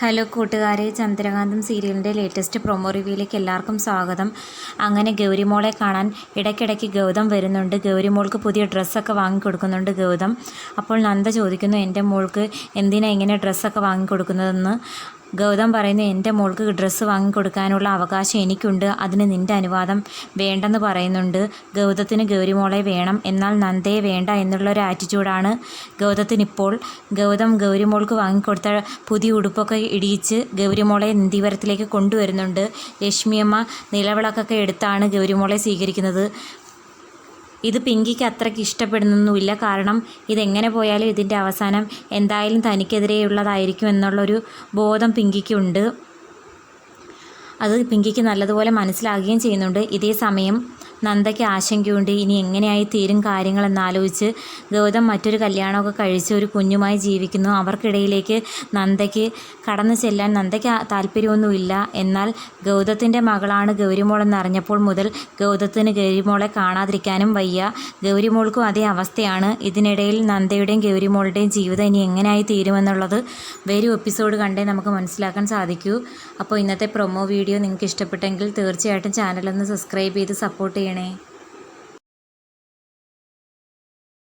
Hello കൂട്ടുകാരെ, ചന്ദ്രകാന്തം സീരിയലിൻ്റെ latest promo റിവ്യൂയിലേക്ക് എല്ലാവർക്കും സ്വാഗതം. അങ്ങനെ ഗൗരിമോളെ കാണാൻ ഇടയ്ക്കിടയ്ക്ക് ഗൗതം വരുന്നുണ്ട്. ഗൗരിമോൾക്ക് പുതിയ ഡ്രസ്സൊക്കെ വാങ്ങിക്കൊടുക്കുന്നുണ്ട് ഗൗതം. അപ്പോൾ നന്ദ ചോദിക്കുന്നു, എൻ്റെ മോൾക്ക് എന്തിനാണ് ഇങ്ങനെ ഡ്രസ്സൊക്കെ വാങ്ങിക്കൊടുക്കുന്നതെന്ന്. ഗൗതം പറയുന്നു, എൻ്റെ മോൾക്ക് ഡ്രസ്സ് വാങ്ങിക്കൊടുക്കാനുള്ള അവകാശം എനിക്കുണ്ട്, അതിന് നിൻ്റെ അനുവാദം വേണ്ടെന്ന് പറയുന്നുണ്ട്. ഗൗതത്തിന് ഗൗരിമോളെ വേണം, എന്നാൽ നന്ദയെ വേണ്ട എന്നുള്ളൊരു ആറ്റിറ്റ്യൂഡാണ് ഗൗതത്തിനിപ്പോൾ. ഗൗതം ഗൗരിമോൾക്ക് വാങ്ങിക്കൊടുത്ത പുതിയ ഉടുപ്പൊക്കെ ഇടിയിച്ച് ഗൗരിമോളെ നന്ദിവരത്തിലേക്ക് കൊണ്ടുവരുന്നുണ്ട്. ലക്ഷ്മിയമ്മ നിലവിളക്കൊക്കെ എടുത്താണ് ഗൗരിമോളെ സ്വീകരിക്കുന്നത്. ഇത് പിങ്കിക്ക് അത്രയ്ക്ക് ഇഷ്ടപ്പെടുന്നൊന്നുമില്ല. കാരണം ഇതെങ്ങനെ പോയാലും ഇതിൻ്റെ അവസാനം എന്തായാലും തനിക്കെതിരെയുള്ളതായിരിക്കും എന്നുള്ളൊരു ബോധം പിങ്കിക്കുണ്ട്. അത് പിങ്കിക്ക് നല്ലതുപോലെ മനസ്സിലാകുകയും ചെയ്യുന്നുണ്ട്. ഇതേ സമയം നന്ദയ്ക്ക് ആശങ്കയുണ്ട്, ഇനി എങ്ങനെയായി തീരും കാര്യങ്ങളെന്നാലോചിച്ച്. ഗൗതം മറ്റൊരു കല്യാണമൊക്കെ കഴിച്ച് ഒരു കുഞ്ഞുമായി ജീവിക്കുന്നു. അവർക്കിടയിലേക്ക് നന്ദയ്ക്ക് കടന്നു ചെല്ലാൻ നന്ദയ്ക്ക് താല്പര്യമൊന്നുമില്ല. എന്നാൽ ഗൗതത്തിൻ്റെ മകളാണ് ഗൗരിമോളെന്ന് അറിഞ്ഞപ്പോൾ മുതൽ ഗൗതത്തിന് ഗൗരിമോളെ കാണാതിരിക്കാനും വയ്യ. ഗൗരിമോൾക്കും അതേ അവസ്ഥയാണ്. ഇതിനിടയിൽ നന്ദയുടെയും ഗൗരിമോളുടെയും ജീവിതം ഇനി എങ്ങനെയായി തീരുമെന്നുള്ളത് വരും എപ്പിസോഡ് കണ്ടേ നമുക്ക് മനസ്സിലാക്കാൻ സാധിക്കൂ. അപ്പോൾ ഇന്നത്തെ പ്രൊമോ വീഡിയോ നിങ്ങൾക്ക് ഇഷ്ടപ്പെട്ടെങ്കിൽ തീർച്ചയായിട്ടും ചാനലൊന്ന് സബ്സ്ക്രൈബ് ചെയ്ത് സപ്പോർട്ട് ചെയ്യണേ.